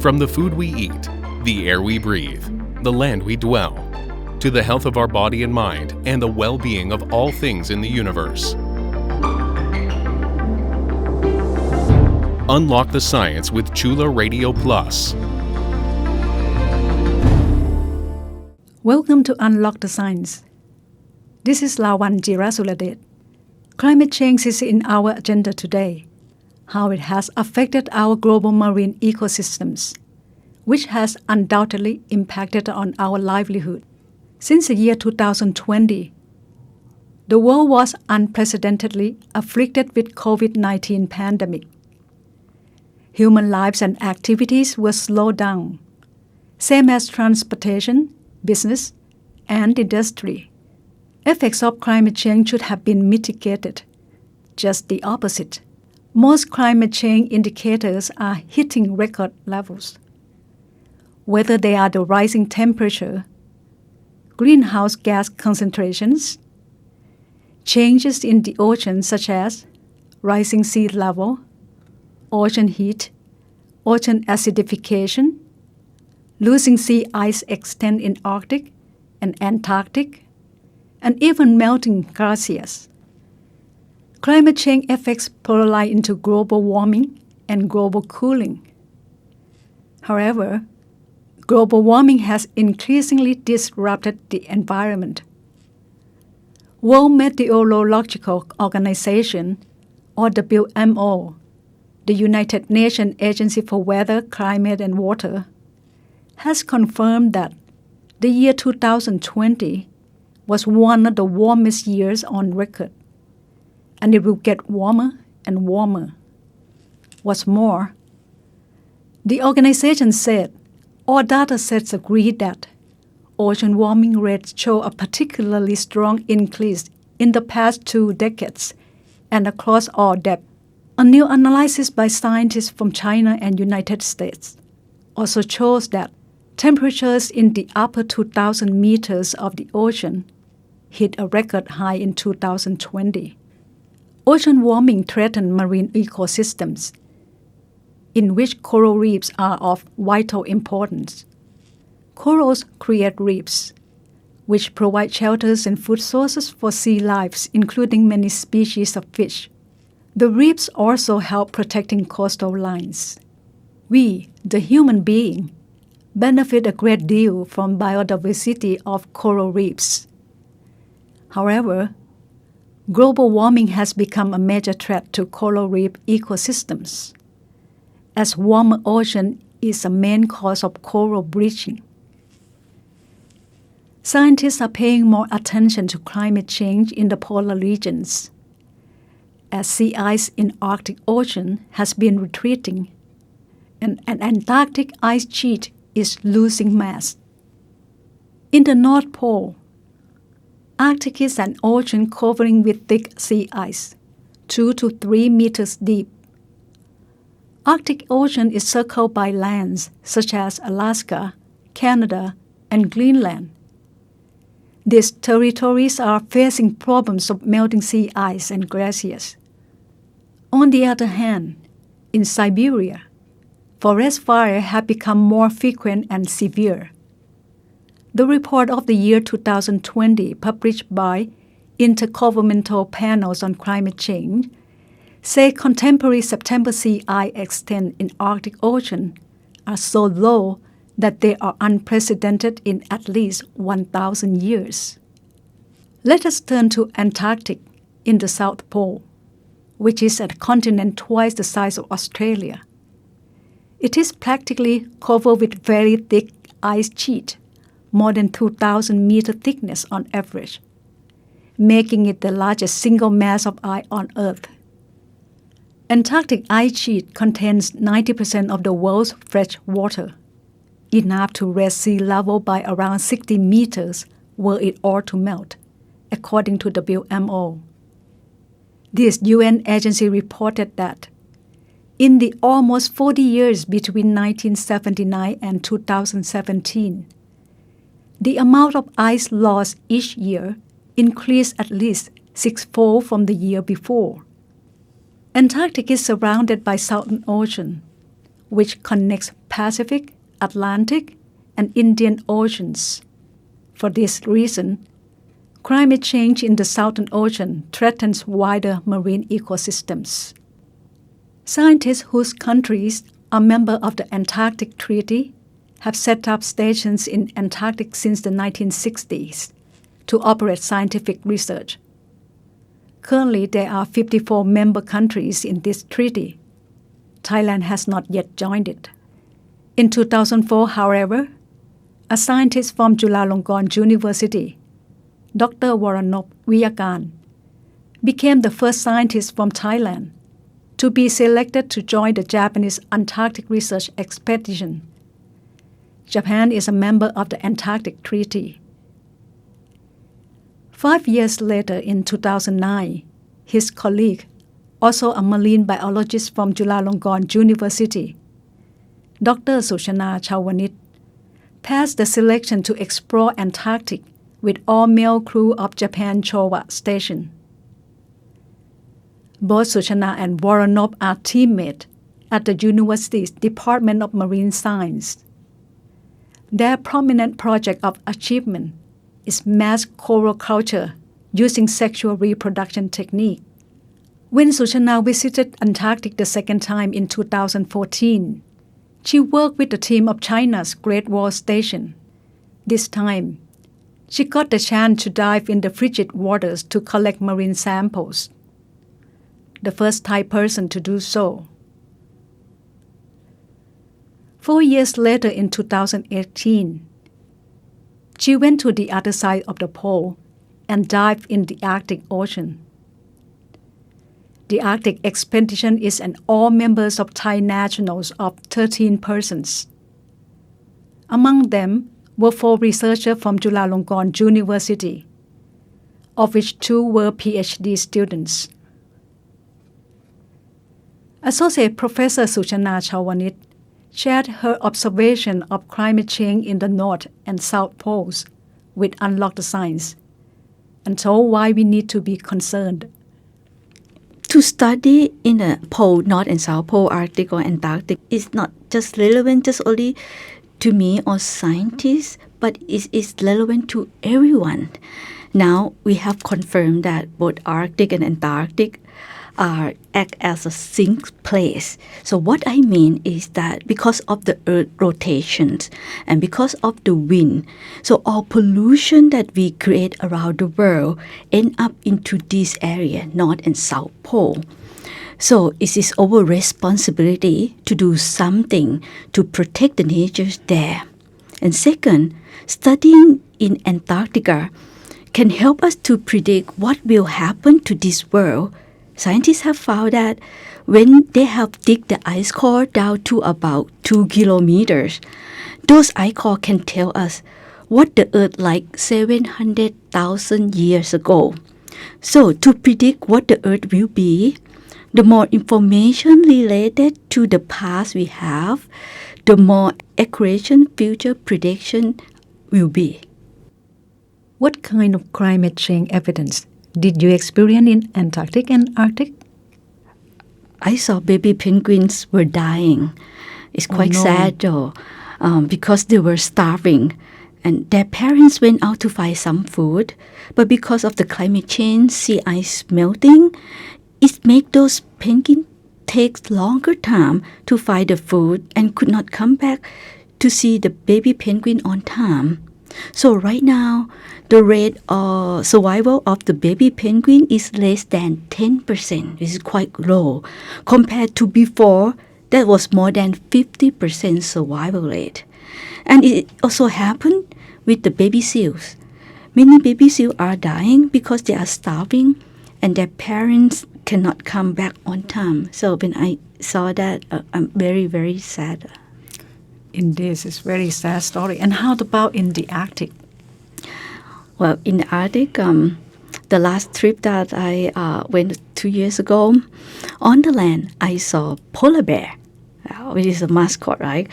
From the food we eat, the air we breathe, the land we dwell, to the health of our body and mind and the well-being of all things in the universe. Unlock the science with Chula Radio Plus. Welcome to Unlock the Science. This is Lawan Jirasuladet. Climate change is in our agenda today. How it has affected our global marine ecosystems, which has undoubtedly impacted on our livelihood. Since the year 2020, the world was unprecedentedly afflicted with COVID-19 pandemic. Human lives and activities were slowed down, same as transportation, business, and industry. Effects of climate change should have been mitigated. Just the opposite. Most climate change indicators are hitting record levels. Whether they are the rising temperature, greenhouse gas concentrations, changes in the ocean such as rising sea level, ocean heat, ocean acidification, losing sea ice extent in Arctic and Antarctic, and even melting glaciers. Climate change effects polarize into global warming and global cooling. However, global warming has increasingly disrupted the environment. World Meteorological Organization, or WMO, the United Nations Agency for Weather, Climate and Water, has confirmed that the year 2020 was one of the warmest years on record, and it will get warmer and warmer. What's more, the organization said all data sets agree that ocean warming rates show a particularly strong increase in the past 2 decades and across all depths. A new analysis by scientists from China and United States also shows that temperatures in the upper 2,000 meters of the ocean hit a record high in 2020. Ocean warming threatens marine ecosystems, in which coral reefs are of vital importance. Corals create reefs, which provide shelters and food sources for sea life, including many species of fish. The reefs also help protecting coastal lines. We, the human being, benefit a great deal from biodiversity of coral reefs. However, global warming has become a major threat to coral reef ecosystems, as warmer ocean is a main cause of coral bleaching. Scientists are paying more attention to climate change in the polar regions, as sea ice in Arctic Ocean has been retreating, and an Antarctic ice sheet is losing mass. In the North Pole, Arctic is an ocean covering with thick sea ice, 2 to 3 meters deep. Arctic Ocean is circled by lands such as Alaska, Canada, and Greenland. These territories are facing problems of melting sea ice and glaciers. On the other hand, in Siberia, forest fires have become more frequent and severe. The report of the year 2020, published by Intergovernmental Panels on Climate Change, say contemporary September sea ice extent in Arctic Ocean are so low that they are unprecedented in at least 1,000 years. Let us turn to Antarctic in the South Pole, which is a continent twice the size of Australia. It is practically covered with very thick ice sheet, more than 2,000 meter thickness on average, making it the largest single mass of ice on Earth. Antarctic ice sheet contains 90% of the world's fresh water, enough to raise sea level by around 60 meters were it all to melt, according to WMO. This UN agency reported that in the almost 40 years between 1979 and 2017, the amount of ice lost each year increased at least 6-fold from the year before. Antarctic is surrounded by Southern Ocean, which connects Pacific, Atlantic, and Indian Oceans. For this reason, climate change in the Southern Ocean threatens wider marine ecosystems. Scientists whose countries are members of the Antarctic Treaty have set up stations in Antarctic since the 1960s to operate scientific research. Currently, there are 54 member countries in this treaty. Thailand has not yet joined it. In 2004, however, a scientist from Chulalongkorn University, Dr. Warmest Viyakan, became the first scientist from Thailand to be selected to join the Japanese Antarctic Research Expedition. Japan is a member of the Antarctic Treaty. 5 years later, in 2009, his colleague, also a marine biologist from Chulalongkorn University, Dr. Suchana Chavanich, passed the selection to explore Antarctic with all-male crew of Japan Showa Station. Both Suchana and Warmest are teammates at the university's Department of Marine Science. Their prominent project of achievement is mass coral culture using sexual reproduction technique. When Suchana visited Antarctic the second time in 2014, she worked with the team of China's Great Wall Station. This time, she got the chance to dive in the frigid waters to collect marine samples. The first Thai person to do so. 4 years later, in 2018, she went to the other side of the pole and dived in the Arctic Ocean. The Arctic expedition is an all members of Thai nationals of 13 persons. Among them were 4 researchers from Chulalongkorn University, of which 2 were PhD students. Associate Professor Suchana Chavanich shared her observation of climate change in the North and South Poles with Unlock the Science and told why we need to be concerned. To study in the pole, North and South Pole, Arctic or Antarctic, is not just relevant just only to me or scientists, but it is relevant to everyone. Now we have confirmed that both Arctic and Antarctic act as a sink place. So what I mean is that because of the Earth rotations and because of the wind, so all pollution that we create around the world end up into this area, North and South Pole. So it is our responsibility to do something to protect the nature there. And second, studying in Antarctica can help us to predict what will happen to this world. Scientists have found that when they have dig the ice core down to about 2 kilometers, those ice core can tell us what the Earth like 700,000 years ago. So to predict what the Earth will be, the more information related to the past we have, the more accurate future prediction will be. What kind of climate change evidence did you experience in Antarctic and Arctic? I saw baby penguins were dying. It's quite sad though, because they were starving. And their parents went out to find some food. But because of the climate change, sea ice melting, it makes those penguins take longer time to find the food and could not come back to see the baby penguin on time. So right now, the rate of survival of the baby penguin is less than 10%. This is quite low. Compared to before, that was more than 50% survival rate. And it also happened with the baby seals. Many baby seals are dying because they are starving and their parents cannot come back on time. So when I saw that, I'm very, very sad. Indeed, it's a very sad story. And how about in the Arctic? Well, in the Arctic, the last trip that I went 2 years ago, on the land, I saw polar bear, which is a mascot, right?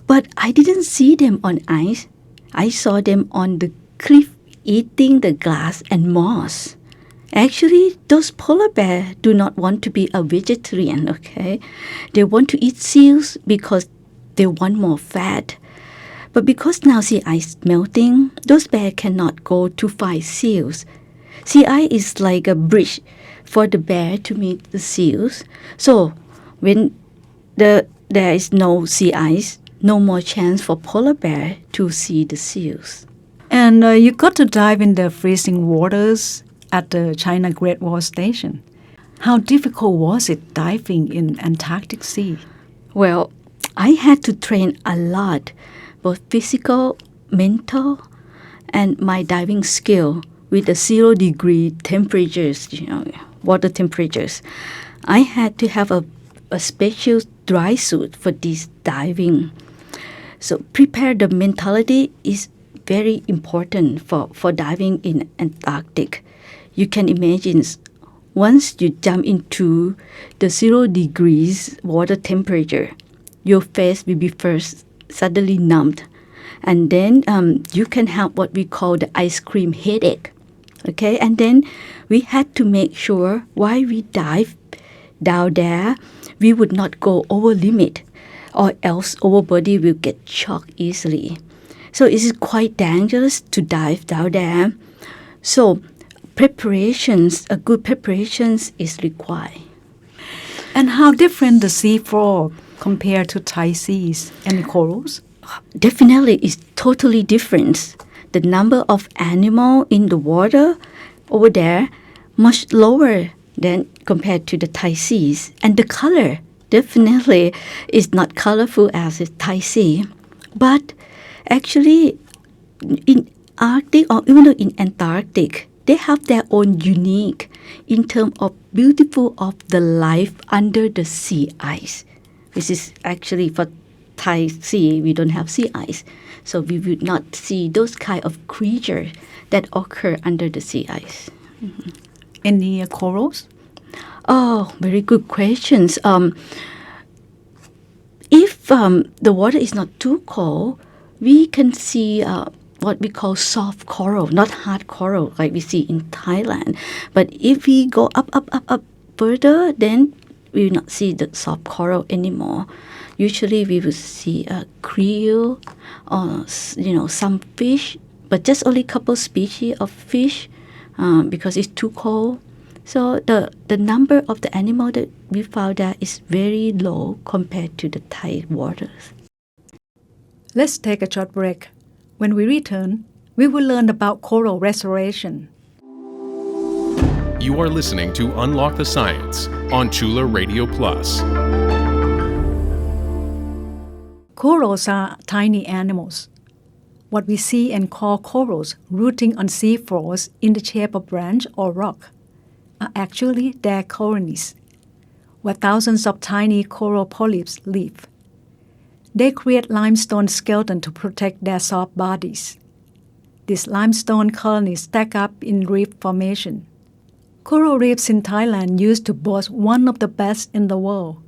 But I didn't see them on ice. I saw them on the cliff eating the glass and moss. Actually, those polar bears do not want to be a vegetarian, okay? They want to eat seals because they want more fat. But because now sea ice melting, those bears cannot go to find seals. Sea ice is like a bridge for the bear to meet the seals. So when there is no sea ice, no more chance for polar bear to see the seals. And you got to dive in the freezing waters at the China Great Wall Station. How difficult was it diving in Antarctic Sea? Well, I had to train a lot, both physical, mental, and my diving skill with the 0-degree temperatures, water temperatures. I had to have a special dry suit for this diving. So prepare the mentality is very important for diving in Antarctic. You can imagine once you jump into the 0 degrees water temperature, your face will be first suddenly numbed. And then you can have what we call the ice cream headache. Okay, and then we had to make sure while we dive down there, we would not go over limit, or else our body will get shocked easily. So it is quite dangerous to dive down there. So a good preparations is required. And how different the sea frog compared to Thai seas and corals? Definitely is totally different. The number of animal in the water over there much lower than compared to the Thai seas. And the color definitely is not colorful as the Thai sea. But actually in Arctic or even though in Antarctic, they have their own unique in terms of beautiful of the life under the sea ice. This is actually for Thai sea, we don't have sea ice. So we would not see those kind of creatures that occur under the sea ice. Mm-hmm. Any corals? Oh, very good questions. If the water is not too cold, we can see what we call soft coral, not hard coral like we see in Thailand. But if we go up further, then we will not see the soft coral anymore. Usually we will see a krill or some fish, but just only a couple species of fish because it's too cold. So the number of the animal that we found there is very low compared to the Thai waters. Let's take a short break. When we return, we will learn about coral restoration. You are listening to Unlock the Science on Chula Radio Plus. Corals are tiny animals. What we see and call corals rooting on sea floors in the shape of branch or rock are actually their colonies, where thousands of tiny coral polyps live. They create limestone skeleton to protect their soft bodies. These limestone colonies stack up in reef formation. Coral reefs in Thailand used to boast one of the best in the world.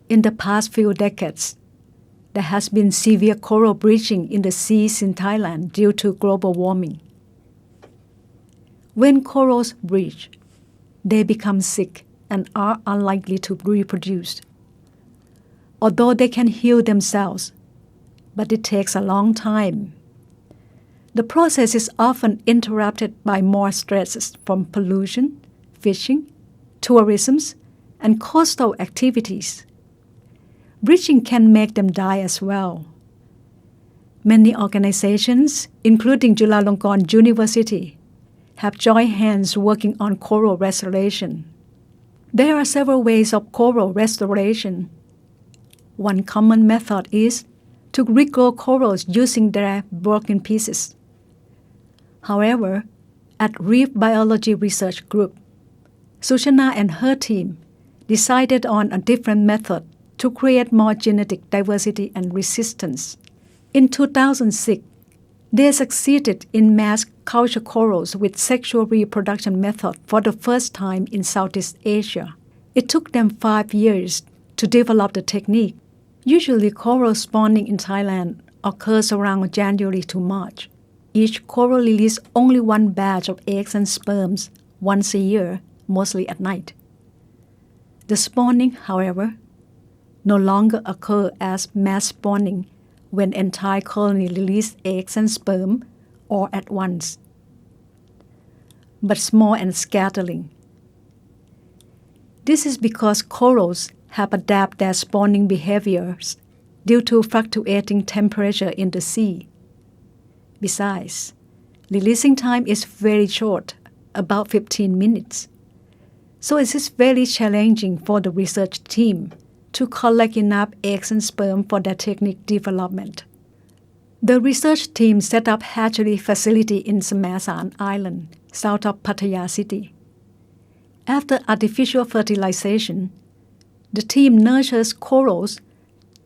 In the past few decades, there has been severe coral bleaching in the seas in Thailand due to global warming. When corals bleach, they become sick and are unlikely to reproduce. Although they can heal themselves, but it takes a long time. The process is often interrupted by more stresses from pollution, fishing, tourism, and coastal activities. Bleaching can make them die as well. Many organizations, including Chulalongkorn University, have joined hands working on coral restoration. There are several ways of coral restoration. One common method is to regrow corals using their broken pieces. However, at Reef Biology Research Group, Suchana and her team decided on a different method to create more genetic diversity and resistance. In 2006, they succeeded in mass culture corals with sexual reproduction method for the first time in Southeast Asia. It took them 5 years to develop the technique. Usually, coral spawning in Thailand occurs around January to March. Each coral releases only one batch of eggs and sperms once a year, mostly at night. The spawning, however, no longer occur as mass spawning when entire colony release eggs and sperm or at once, but small and scattering. This is because corals have adapted their spawning behaviors due to fluctuating temperature in the sea. Besides, releasing time is very short, about 15 minutes. So it is very challenging for the research team to collect enough eggs and sperm for their technique development. The research team set up hatchery facility in Samasan Island, south of Pattaya City. After artificial fertilization, the team nurtures corals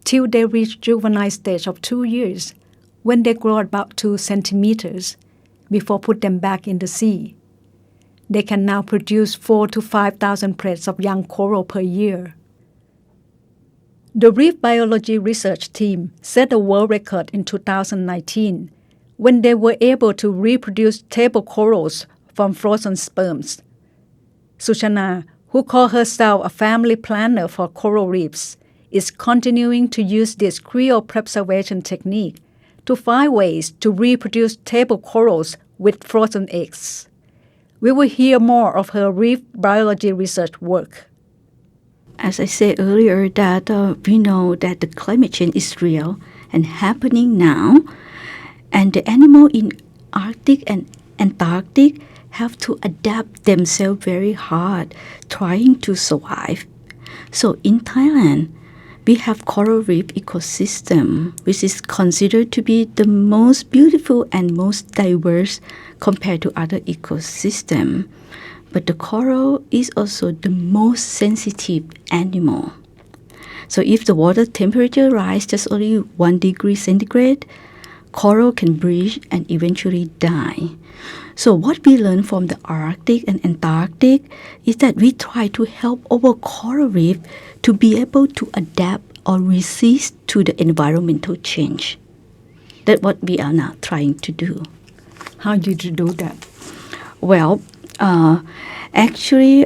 till they reach juvenile stage of 2 years, when they grow about 2 centimeters, before put them back in the sea. They can now produce 4,000 to 5,000 plates of young coral per year. The reef biology research team set a world record in 2019 when they were able to reproduce table corals from frozen sperms. Suchana, who calls herself a family planner for coral reefs, is continuing to use this cryopreservation technique to find ways to reproduce table corals with frozen eggs. We will hear more of her reef biology research work. As I said earlier, that we know that the climate change is real and happening now, and the animal in Arctic and Antarctic have to adapt themselves very hard, trying to survive. So in Thailand, we have coral reef ecosystem, which is considered to be the most beautiful and most diverse compared to other ecosystems. But the coral is also the most sensitive animal. So if the water temperature rises just only 1 degree centigrade, coral can bleach and eventually die. So what we learn from the Arctic and Antarctic is that we try to help our coral reef to be able to adapt or resist to the environmental change. That's what we are now trying to do. How did you do that? Well, actually,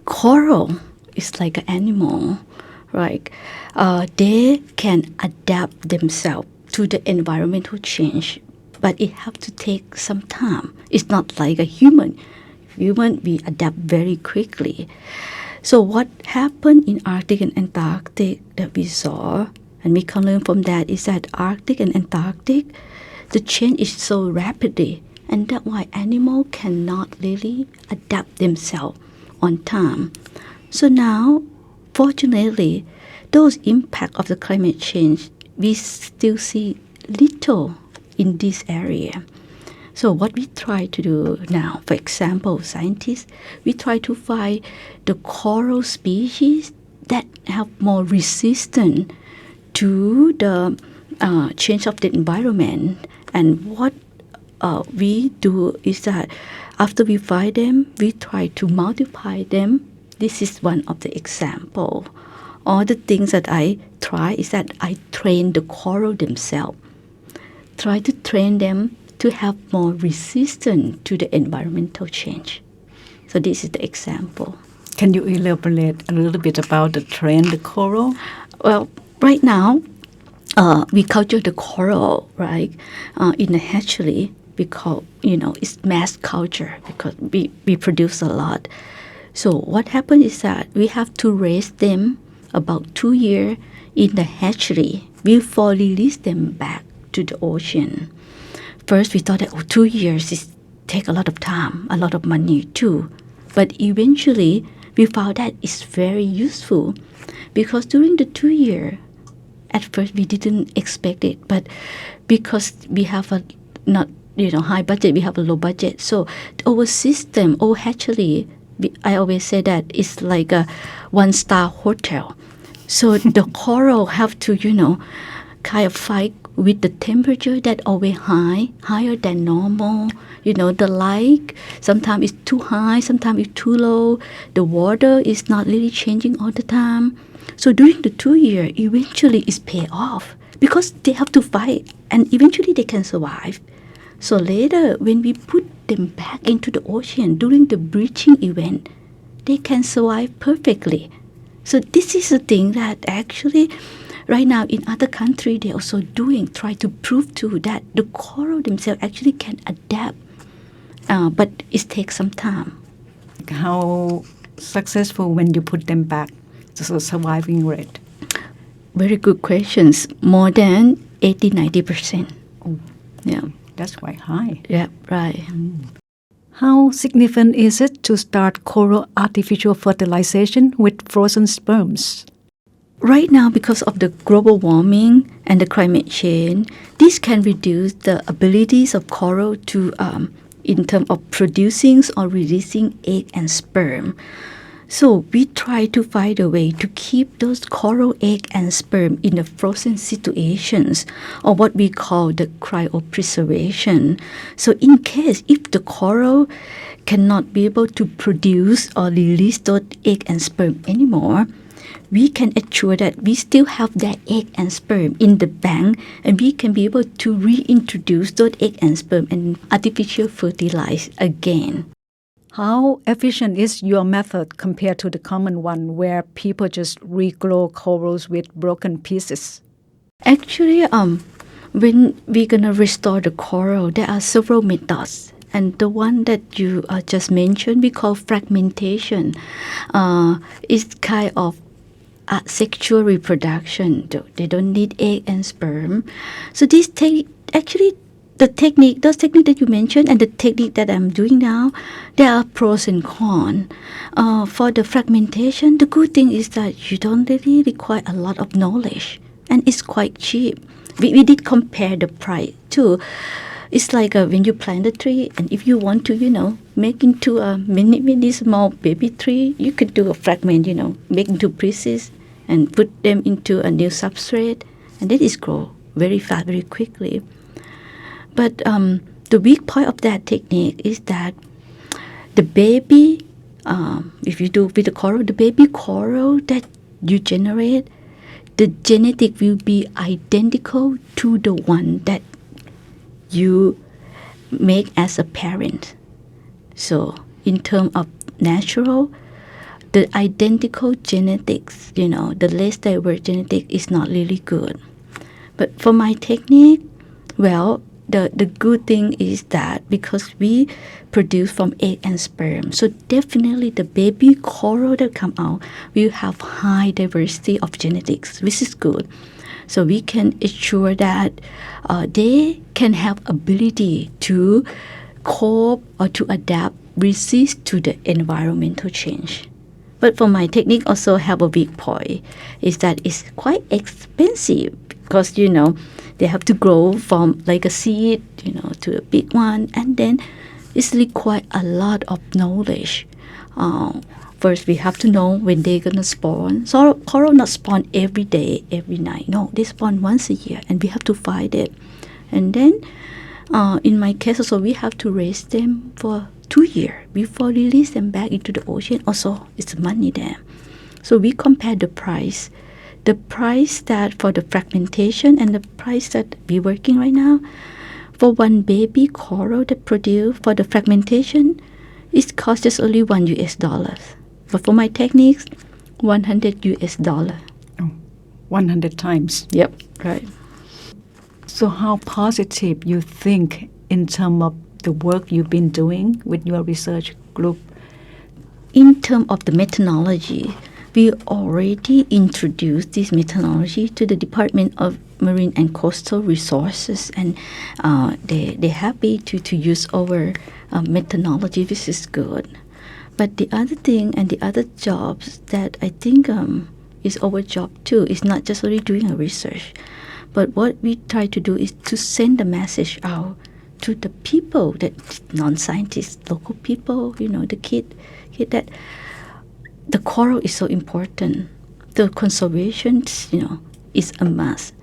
coral is like an animal, right? They can adapt themselves to the environmental change, but it have to take some time. It's not like a human. Human, we adapt very quickly. So what happened in Arctic and Antarctic that we saw, and we can learn from that, is that Arctic and Antarctic, the change is so rapidly, and that's why animals cannot really adapt themselves on time. So now, fortunately, those impact of the climate change, we still see little in this area. So what we try to do now, for example, scientists, we try to find the coral species that have more resistance to the change of the environment. And what we do is that after we find them, we try to multiply them. This is one of the examples. All the things that I try is that I train the coral themselves. Try to train them to have more resistance to the environmental change. So this is the example. Can you elaborate a little bit about the train the coral? Well, right now, we culture the coral, right? In a hatchery, we call, it's mass culture because we produce a lot. So what happens is that we have to raise them about 2 years in the hatchery before release them back to the ocean. First, we thought that 2 years is take a lot of time, a lot of money too. But eventually, we found that it's very useful because during the 2 years, at first we didn't expect it, but because we have a not high budget, we have a low budget. So our system, our hatchery, I always say that it's like a 1-star hotel. So the coral have to, kind of fight with the temperature that always higher than normal. The light, sometimes it's too high, sometimes it's too low. The water is not really changing all the time. So during the 2 years, eventually it's pay off because they have to fight and eventually they can survive. So later, when we put them back into the ocean during the breaching event, they can survive perfectly. So this is a thing that actually right now in other countries they're also doing, try to prove to that the coral themselves actually can adapt, but it takes some time. How successful when you put them back? So surviving rate? Very good questions. More than 80-90%. Oh, Yeah. that's quite high. Yeah, right. How significant is it to start coral artificial fertilization with frozen sperms? Right now, because of the global warming and the climate change, this can reduce the abilities of coral to, in terms of producing or releasing egg and sperm. So we try to find a way to keep those coral egg and sperm in the frozen situations, or what we call the cryopreservation. So in case if the coral cannot be able to produce or release those egg and sperm anymore, we can ensure that we still have that egg and sperm in the bank, and we can be able to reintroduce those egg and sperm and artificial fertilize again. How efficient is your method compared to the common one where people just regrow corals with broken pieces? Actually, when we're gonna restore the coral, there are several methods. And the one that you just mentioned, we call fragmentation. Is kind of sexual reproduction. They don't need egg and sperm. So this actually those techniques that you mentioned and the technique that I'm doing now, there are pros and cons. For the fragmentation, the good thing is that you don't really require a lot of knowledge, and it's quite cheap. We did compare the price too. It's like when you plant a tree, and if you want to, make into a mini small baby tree, you could do a fragment, make into pieces and put them into a new substrate, and that is grow very fast, very quickly. But the weak point of that technique is that the baby, if you do with the coral, the baby coral that you generate, the genetic will be identical to the one that you make as a parent. So in terms of natural, the identical genetics, the less diverse genetic is not really good. But for my technique, well, the good thing is that because we produce from egg and sperm, so definitely the baby coral that come out will have high diversity of genetics, which is good. So we can ensure that they can have ability to cope or to adapt, resist to the environmental change. But for my technique also have a weak point, is that it's quite expensive because, they have to grow from like a seed, to a big one, and then it's require a lot of knowledge. First, we have to know when they're gonna spawn. So coral not spawn every day, every night. No, they spawn once a year, and we have to find it. And then, in my case also, we have to raise them for 2 years before release them back into the ocean. Also, it's money there. So we compare the price. The price that for the fragmentation and the price that we're working right now, for one baby coral that produce for the fragmentation, it costs just only $1. But for my techniques, $100. Oh, 100 times. Yep, right. So how positive you think in terms of the work you've been doing with your research group? In terms of the methodology, we already introduced this methodology to the Department of Marine and Coastal Resources, and they're happy to use our methodology, which is good. But the other thing and the other jobs that I think is our job too is not just only doing a research, but what we try to do is to send the message out to the people, that non-scientists, local people, the kid that the coral is so important. The conservation, is a must.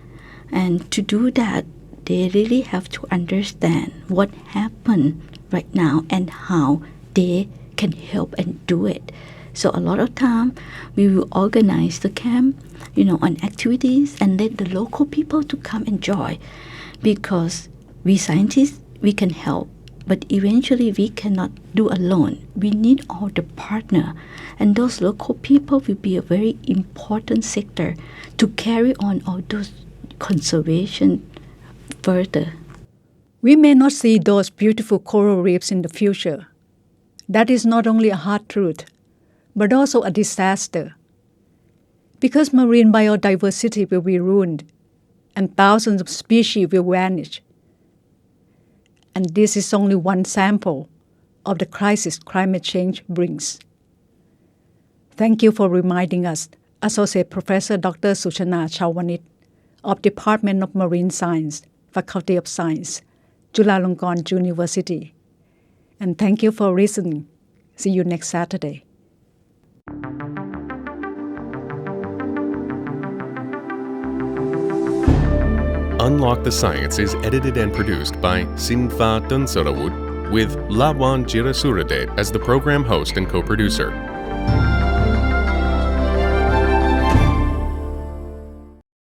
And to do that, they really have to understand what happened right now and how they can help and do it. So a lot of time, we will organize the camp, on activities and let the local people to come and join. Because we scientists, we can help, but eventually we cannot do alone. We need all the partner, and those local people will be a very important sector to carry on all those conservation further. We may not see those beautiful coral reefs in the future. That is not only a hard truth, but also a disaster. Because marine biodiversity will be ruined and thousands of species will vanish. And this is only one sample of the crisis climate change brings. Thank you for reminding us, Associate Professor Dr. Suchana Chavanich of Department of Marine Science, Faculty of Science, Chulalongkorn University. And thank you for listening. See you next Saturday. Unlock the Science is edited and produced by Sinfa Tunsarawut with Lawan Jirasuradej as the program host and co-producer.